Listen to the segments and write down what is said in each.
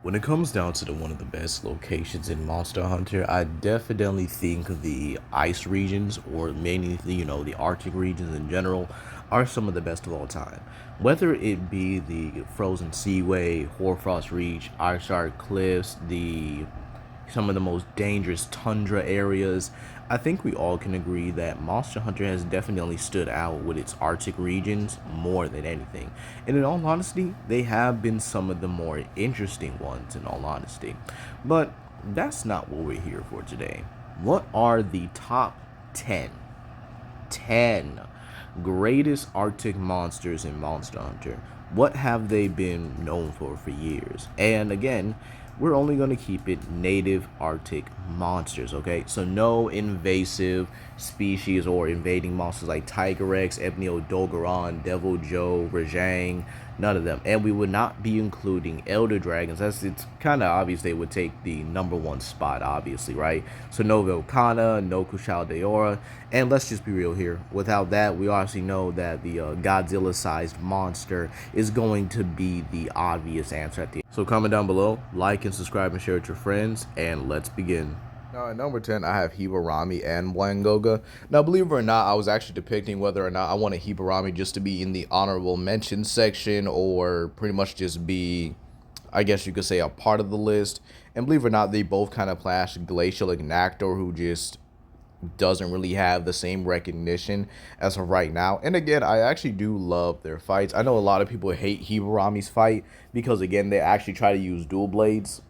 When it comes down to one of the best locations in Monster Hunter, I definitely think the ice regions, or mainly the Arctic regions in general, are some of the best of all time. Whether it be the Frozen Seaway, Hoarfrost Reach, Ice Cliffs, the some of the most dangerous tundra areas, I think we all can agree that Monster Hunter has definitely stood out with its Arctic regions more than anything. And in all honesty, they have been some of the more interesting ones, in all honesty. But that's not what we're here for today. What are the top 10 10 greatest Arctic monsters in Monster Hunter? What have they been known for years? And again, we're only going to keep it native Arctic monsters, okay? So no invasive species or invading monsters like Tiger Rex, Ebneo Dolgaron, Devil Joe, Rajang, none of them. And we would not be including Elder Dragons. It's kind of obvious they would take the #1 spot, obviously, right? So no Volcana, no Kushal Deora, and let's just be real here. Without that, we obviously know that the Godzilla-sized monster is going to be the obvious answer at the end. So comment down below, like and subscribe and share with your friends, and let's begin. Now at number 10, I have Hibarami and Blangonga. Now, believe it or not, I was actually depicting whether or not I wanted Hibarami just to be in the honorable mention section or pretty much just be, I guess you could say, a part of the list. And believe it or not, they both kind of clash glacial agnaktor, who just doesn't really have the same recognition as of right now. And again, I actually do love their fights. I know a lot of people hate Hibarami's fight because, again, they actually try to use dual blades.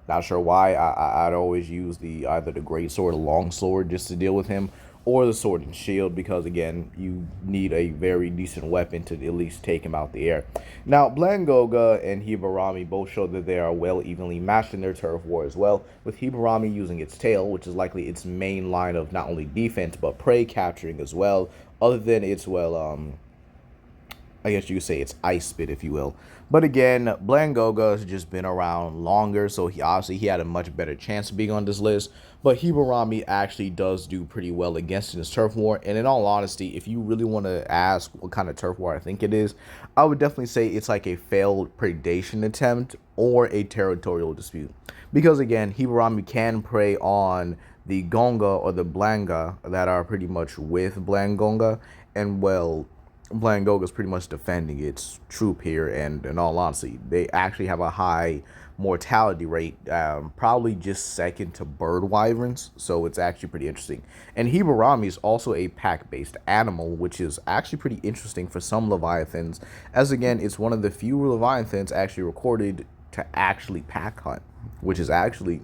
Not sure why. I'd always use either the great sword or long sword just to deal with him, or the sword and shield, because again, you need a very decent weapon to at least take him out the air. Now, Blangonga and Hibarami both show that they are well evenly matched in their turf war as well, with Hibarami using its tail, which is likely its main line of not only defense but prey capturing as well, other than its, well, I guess you could say it's ice spit, if you will. But again, Blangonga has just been around longer, so he had a much better chance of being on this list. But Hibarami actually does do pretty well against in his turf war. And in all honesty, if you really want to ask what kind of turf war I think it is, I would definitely say it's like a failed predation attempt or a territorial dispute. Because again, Hibarami can prey on the Gonga or the Blanga that are pretty much with Blangonga, and well, Blangonga is pretty much defending its troop here, and in all honesty, they actually have a high mortality rate, probably just second to bird wyverns, so it's actually pretty interesting. And Hibarami is also a pack-based animal, which is actually pretty interesting for some Leviathans, as again, it's one of the few Leviathans actually recorded to actually pack hunt, which is actually,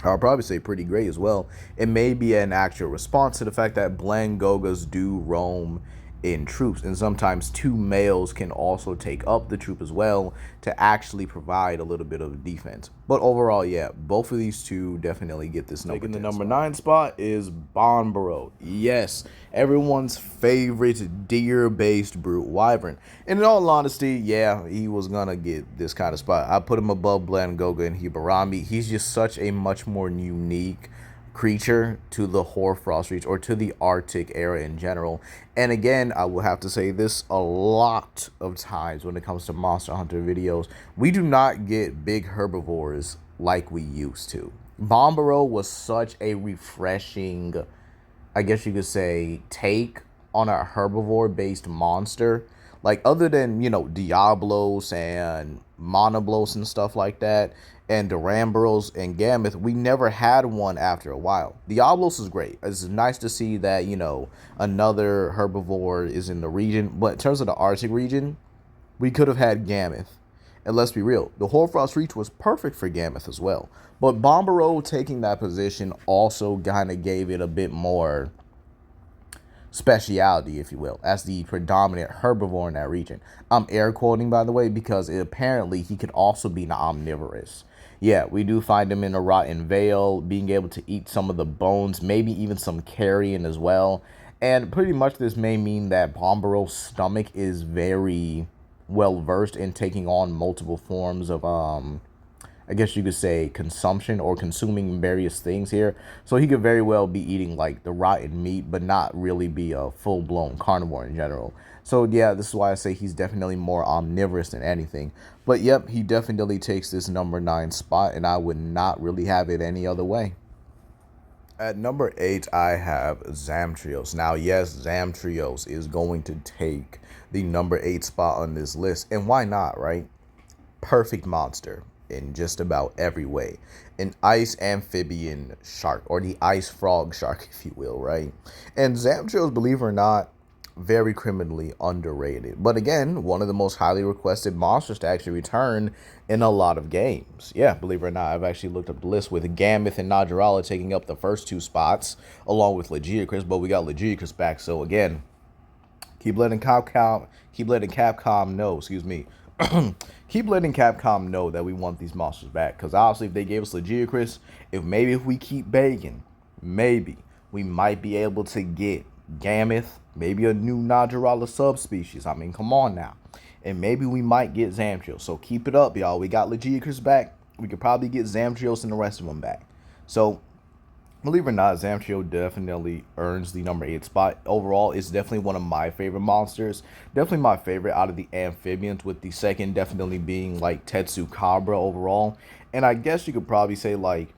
I'll probably say, pretty great as well. It may be an actual response to the fact that Blangongas do roam in troops, and sometimes two males can also take up the troop as well to actually provide a little bit of defense. But overall, yeah, both of these two definitely get this number. Taking the number 9 spot is Banbaro. Yes, everyone's favorite deer-based brute wyvern. And in all honesty, yeah, he was gonna get this kind of spot. I put him above Blangonga and Hibarami. He's just such a much more unique creature to the Hoarfrost Reach, or to the Arctic area in general. And again, I will have to say this a lot of times when it comes to Monster Hunter videos, we do not get big herbivores like we used to. Banbaro was such a refreshing, I guess you could say, take on a herbivore-based monster. Like, other than, Diablos and Monoblos and stuff like that, and Duramboros and Gamoth, we never had one after a while. Diablos is great. It's nice to see that, another herbivore is in the region. But in terms of the Arctic region, we could have had Gamoth. And let's be real, the Hoarfrost Reach was perfect for Gamoth as well. But Banbaro taking that position also kind of gave it a bit more speciality, if you will, as the predominant herbivore in that region. I'm air quoting, by the way, because apparently he could also be an omnivorous. Yeah, we do find him in a rotten veil, being able to eat some of the bones, maybe even some carrion as well. And pretty much this may mean that Banbaro's stomach is very well versed in taking on multiple forms of I guess you could say, consumption or consuming various things here. So he could very well be eating like the rotten meat, but not really be a full-blown carnivore in general. So yeah, this is why I say he's definitely more omnivorous than anything. But yep, he definitely takes this number 9 spot, and I would not really have it any other way. At number 8, I have Zamtrios. Now, yes, Zamtrios is going to take the number 8 spot on this list. And why not, right? Perfect monster in just about every way. An ice amphibian shark, or the ice frog shark, if you will, right? And Zamtrios, believe it or not, very criminally underrated. But again, one of the most highly requested monsters to actually return in a lot of games. Yeah, believe it or not, I've actually looked up the list with Gamoth and Najarala taking up the first 2 spots, along with Legiana, but we got Legiana back. So again, keep letting Capcom know, excuse me. Keep letting Capcom know that we want these monsters back. Because obviously, if they gave us Legiana, if we keep begging, maybe we might be able to get Gamoth, maybe a new Najarala subspecies. I mean, come on now. And maybe we might get Zamtrios. So keep it up, y'all. We got Legiana back. We could probably get Zamtrios and the rest of them back. So believe it or not, Zamtrio definitely earns the number 8 spot. Overall, it's definitely one of my favorite monsters. Definitely my favorite out of the amphibians, with the second definitely being like Tetsukabra overall. And I guess you could probably say like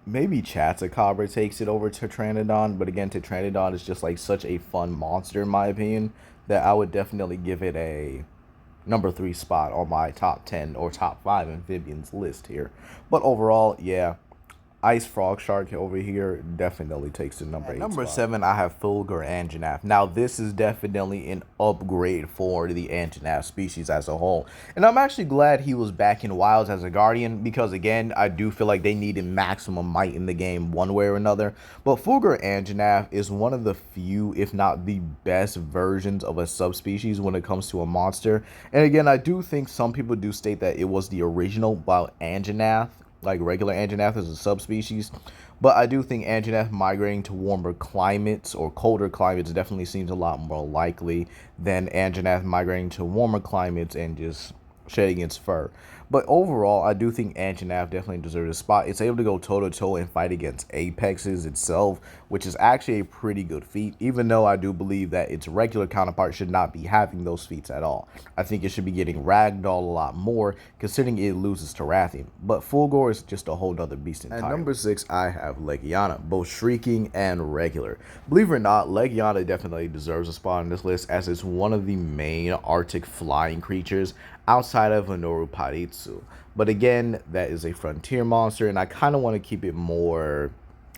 maybe Chatsukabra takes it over Tetranodon. But again, Tetranodon is just like such a fun monster in my opinion that I would definitely give it a number 3 spot on my top 10 or top 5 amphibians list here. But overall, yeah, Ice Frog Shark over here definitely takes the number 8 number spot. 7, I have Fulgur Anjanath. Now, this is definitely an upgrade for the Anjanath species as a whole. And I'm actually glad he was back in Wilds as a Guardian, because, again, I do feel like they needed maximum might in the game one way or another. But Fulgur Anjanath is one of the few, if not the best versions of a subspecies when it comes to a monster. And, again, I do think some people do state that it was the original, while Anjanath, like regular Anjanath, is a subspecies. But I do think Anjanath migrating to warmer climates or colder climates definitely seems a lot more likely than Anjanath migrating to warmer climates and just shedding its fur. But overall, I do think Anjanath definitely deserves a spot. It's able to go toe-to-toe and fight against Apexes itself, which is actually a pretty good feat, even though I do believe that its regular counterpart should not be having those feats at all. I think it should be getting ragdoll a lot more, considering it loses to Rathian. But Fulgur is just a whole nother beast entirely. At number 6, I have Legiana, both shrieking and regular. Believe it or not, Legiana definitely deserves a spot on this list, as it's one of the main Arctic flying creatures outside of anorupatisu. But again, that is a frontier monster, and I kind of want to keep it more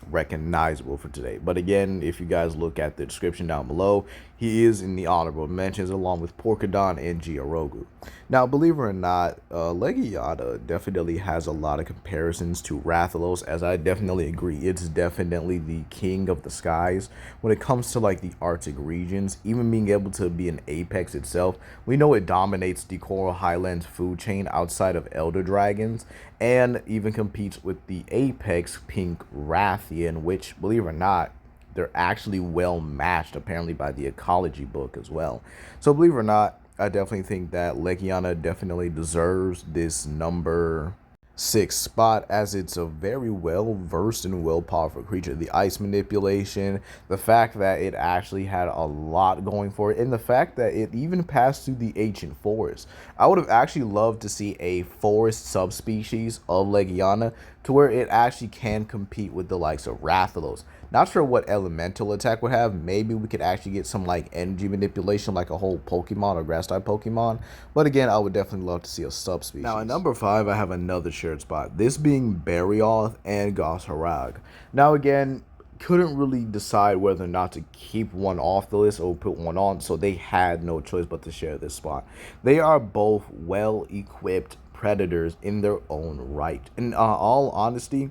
recognizable for today. But again, if you guys look at the description down below, he is in the honorable mentions along with Pokaradon and Giarogu. Now, believe it or not, Legiana definitely has a lot of comparisons to Rathalos, as I definitely agree. It's definitely the king of the skies when it comes to like the Arctic regions. Even being able to be an apex itself, we know it dominates the Coral Highlands food chain outside of Elder Dragons, and even competes with the apex pink Rathian, which, believe it or not, they're actually well matched apparently by the ecology book as well. So believe it or not, I definitely think that Legiana definitely deserves this number 6 spot, as it's a very well versed and well powerful creature. The ice manipulation, the fact that it actually had a lot going for it, and the fact that it even passed through the ancient forest. I would have actually loved to see a forest subspecies of Legiana to where it actually can compete with the likes of Rathalos. Not sure what elemental attack would have. Maybe we could actually get some like energy manipulation like a whole Pokemon or grass type Pokemon. But again, I would definitely love to see a subspecies. Now at number 5, I have another shared spot. This being Barioth and Goss Harag. Now again, couldn't really decide whether or not to keep one off the list or put one on, so they had no choice but to share this spot. They are both well-equipped predators in their own right. In all honesty,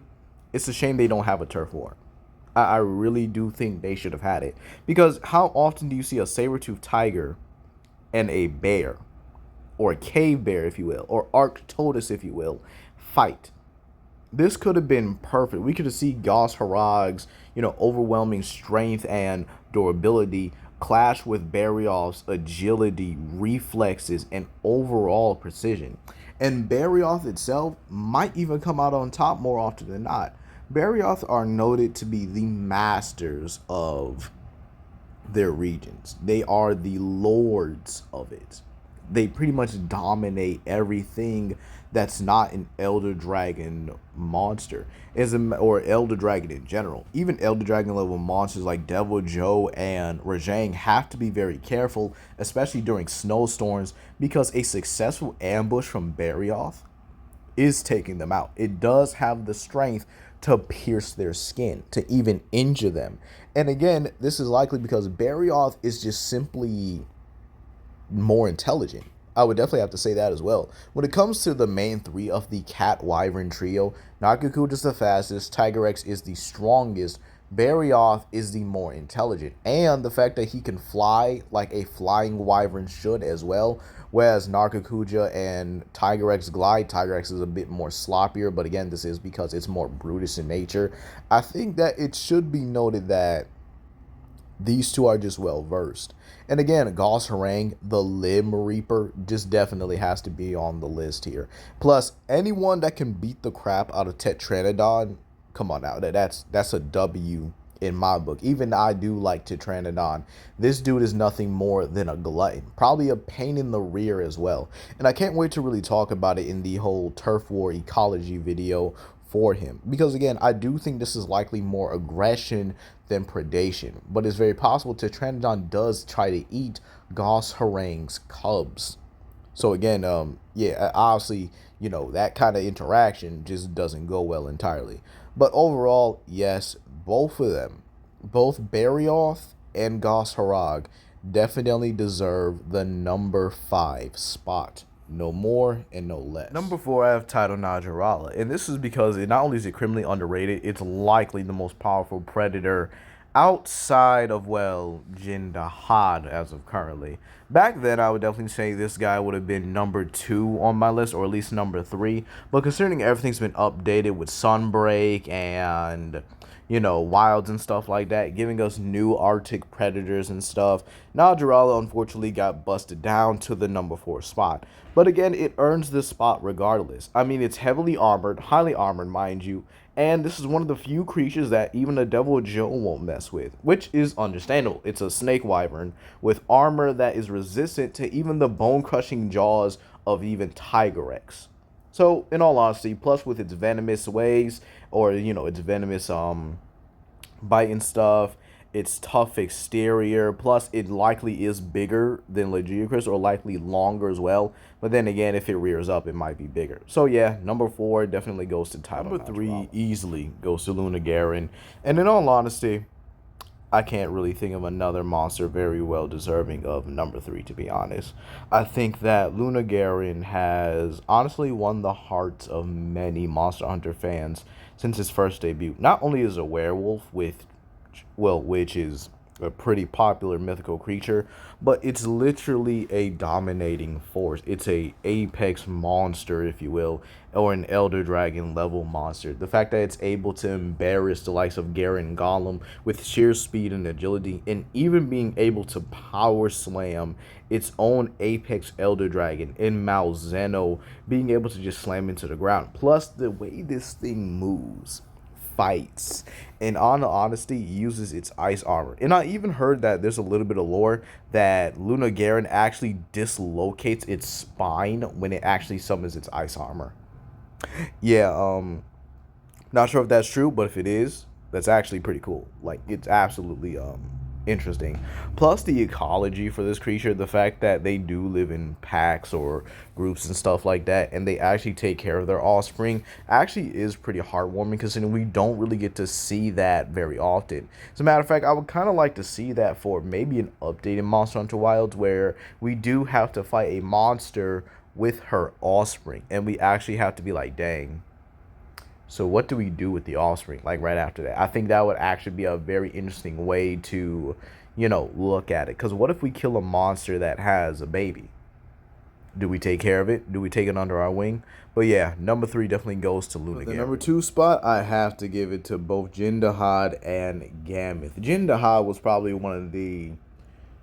it's a shame they don't have a turf war. I really do think they should have had it, because how often do you see a saber-toothed tiger and a bear, or a cave bear if you will, or Arctodus if you will, fight? This could have been perfect. We could have seen Goss Harag's, overwhelming strength and durability clash with Barioth's agility, reflexes, and overall precision. And Barioth itself might even come out on top more often than not. Barioth are noted to be the masters of their regions. They are the lords of it. They pretty much dominate everything that's not an Elder Dragon monster, or Elder Dragon in general. Even Elder Dragon level monsters like Devil Joe and Rajang have to be very careful, especially during snowstorms, because a successful ambush from Barioth is taking them out. It does have the strength to pierce their skin, to even injure them. And again, this is likely because Barioth is just simply more intelligent. I would definitely have to say that as well. When it comes to the main three of the Cat Wyvern trio, Nagakuja is the fastest, Tigrex is the strongest, Barioth is the more intelligent. And the fact that he can fly like a flying wyvern should as well. Whereas Nargacuja and Tigrex glide. Tigrex is a bit more sloppier, but again, this is because it's more brutish in nature. I think that it should be noted that these two are just well versed. And again, Goss Harang, the Limb Reaper, just definitely has to be on the list here. Plus, anyone that can beat the crap out of Tetranodon, come on now, that's a W in my book. Even I do like Tetranodon. This dude is nothing more than a glutton. Probably a pain in the rear as well. And I can't wait to really talk about it in the whole turf war ecology video for him, because again, I do think this is likely more aggression than predation, but it's very possible Tetranodon does try to eat Goss Harang's cubs. So again, yeah, obviously, that kind of interaction just doesn't go well entirely. But overall, yes, both of them, both Barioth and Goss Harag, definitely deserve the number 5 spot. No more and no less. Number 4, I have Tidal Najarala. And this is because not only is it criminally underrated, it's likely the most powerful predator outside of, well, Jindahad as of currently. Back then, I would definitely say this guy would have been number 2 on my list, or at least number 3. But considering everything's been updated with Sunbreak and, wilds and stuff like that, giving us new Arctic predators and stuff, Najarala unfortunately got busted down to the number 4 spot. But again, it earns this spot regardless. I mean, it's heavily armored, highly armored, mind you, and this is one of the few creatures that even a Devil Joe won't mess with, which is understandable. It's a snake wyvern with armor that is resistant to even the bone-crushing jaws of even Tigrex. So, in all honesty, plus with its venomous ways, or, its venomous bite and stuff, its tough exterior, plus it likely is bigger than Legiana, or likely longer as well. But then again, if it rears up, it might be bigger. So yeah, number 4 definitely goes to Tidal. Number 3 easily goes to Lunagaron. And in all honesty, I can't really think of another monster very well deserving of number 3, to be honest. I think that Lunagaron has honestly won the hearts of many Monster Hunter fans since his first debut. Not only is a werewolf which is a pretty popular mythical creature, but it's literally a dominating force. It's a apex monster, if you will, or an Elder Dragon level monster. The fact that it's able to embarrass the likes of Garen Golem with sheer speed and agility, and even being able to power slam its own apex Elder Dragon in Malzeno, being able to just slam into the ground. Plus, the way this thing moves, fights, and on honesty uses its ice armor. And I even heard that there's a little bit of lore that Lunagaron actually dislocates its spine when it actually summons its ice armor. Yeah, not sure if that's true, but if it is, that's actually pretty cool. Like, it's absolutely interesting. Plus the ecology for this creature, the fact that they do live in packs or groups and stuff like that, and they actually take care of their offspring, actually is pretty heartwarming, considering we don't really get to see that very often. As a matter of fact, I would kind of like to see that for maybe an updated Monster Hunter Wilds, where we do have to fight a monster with her offspring, and we actually have to be like, dang, so what do we do with the offspring, like, right after that? I think that would actually be a very interesting way to, look at it. Because what if we kill a monster that has a baby? Do we take care of it? Do we take it under our wing? But yeah, number 3 definitely goes to Lunagaron. The number 2 spot, I have to give it to both Jindahad and Gamoth. Jindahad was probably one of the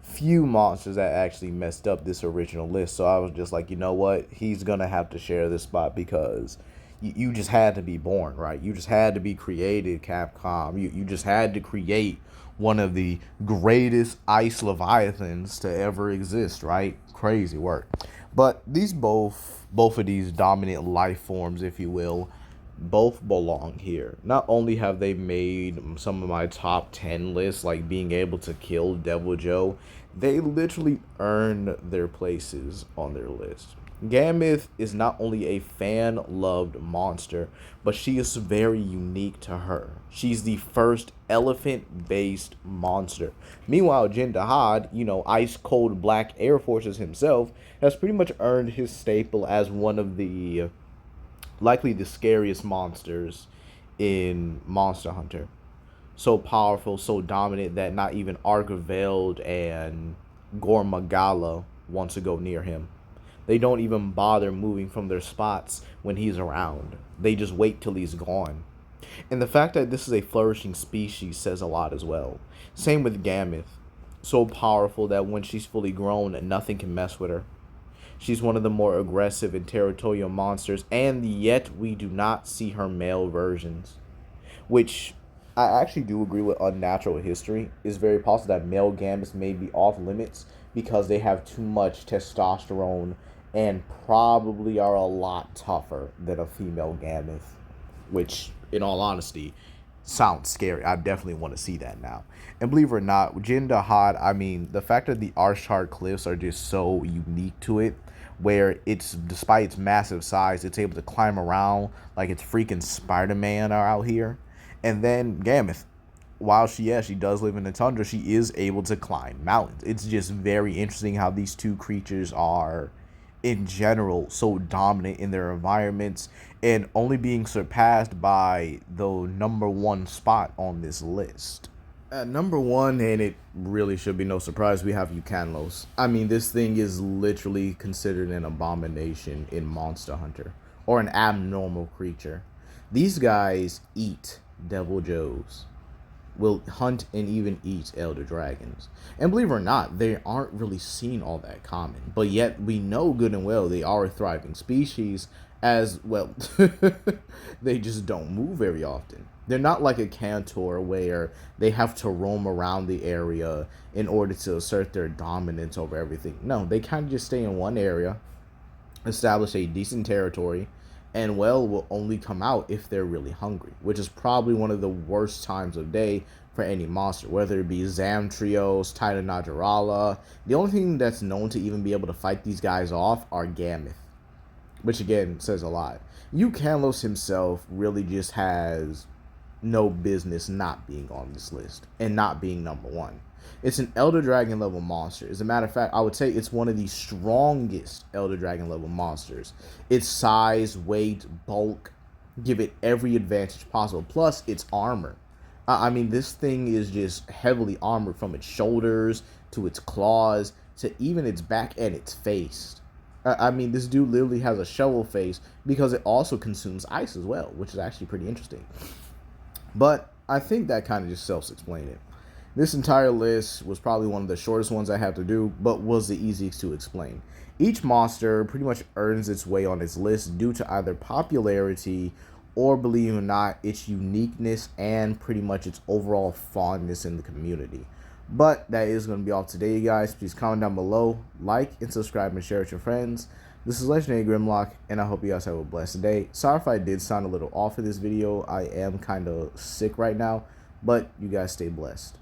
few monsters that actually messed up this original list. So I was just like, you know what? He's going to have to share this spot because you just had to be born, right? You just had to be created, Capcom. You just had to create one of the greatest ice leviathans to ever exist, right? Crazy work. But these both of these dominant life forms, if you will, both belong here. Not only have they made some of my top 10 lists, like being able to kill Devil Joe, they literally earned their places on their list. Gamoth is not only a fan-loved monster, but she is very unique to her. She's the first elephant-based monster. Meanwhile, Jin Dahad, ice-cold black Air Forces himself, has pretty much earned his staple as one of the likely the scariest monsters in Monster Hunter. So powerful, so dominant that not even Argaveld and Gormagala wants to go near him. They don't even bother moving from their spots when he's around. They just wait till he's gone. And the fact that this is a flourishing species says a lot as well. Same with Gamoth. So powerful that when she's fully grown, nothing can mess with her. She's one of the more aggressive and territorial monsters, and yet we do not see her male versions. Which I actually do agree with Unnatural History. It's very possible that male Gamets may be off limits because they have too much testosterone and probably are a lot tougher than a female Gamoth. Which, in all honesty, sounds scary. I definitely want to see that now. And believe it or not, Jin Dahad, I mean, the fact that the Archard cliffs are just so unique to it, where it's, despite its massive size, it's able to climb around like it's freaking Spider-Man are out here. And then Gamoth, while she does live in the tundra, she is able to climb mountains. It's just very interesting how these two creatures are, in general, so dominant in their environments and only being surpassed by the number one spot on this list. At number one, and it really should be no surprise, we have Ukanlos. I mean, this thing is literally considered an abomination in Monster Hunter, or an abnormal creature. These guys eat Devil Joes, will hunt and even eat elder dragons. And believe it or not, they aren't really seen all that common. But yet we know good and well they are a thriving species, as well. They just don't move very often. They're not like a Cantor where they have to roam around the area in order to assert their dominance over everything. No, they kind of just stay in one area, establish a decent territory, and will only come out if they're really hungry, which is probably one of the worst times of day for any monster, whether it be Zamtrios, Tidal, Najarala. The only thing that's known to even be able to fight these guys off are Gamoth, which again says a lot. Ukanlos himself really just has no business not being on this list and not being number one. It's an Elder Dragon level monster. As a matter of fact, I would say it's one of the strongest Elder Dragon level monsters. Its size, weight, bulk give it every advantage possible. Plus, its armor. I mean, this thing is just heavily armored from its shoulders to its claws to even its back and its face. I mean, this dude literally has a shovel face because it also consumes ice as well, which is actually pretty interesting. But I think that kind of just self-explains. This entire list was probably one of the shortest ones I had to do, but was the easiest to explain. Each monster pretty much earns its way on its list due to either popularity or, believe it or not, its uniqueness and pretty much its overall fondness in the community. But that is going to be all today, guys. Please comment down below, like, and subscribe, and share with your friends. This is Legendary Grimlock, and I hope you guys have a blessed day. Sorry if I did sound a little off in this video. I am kind of sick right now, but you guys stay blessed.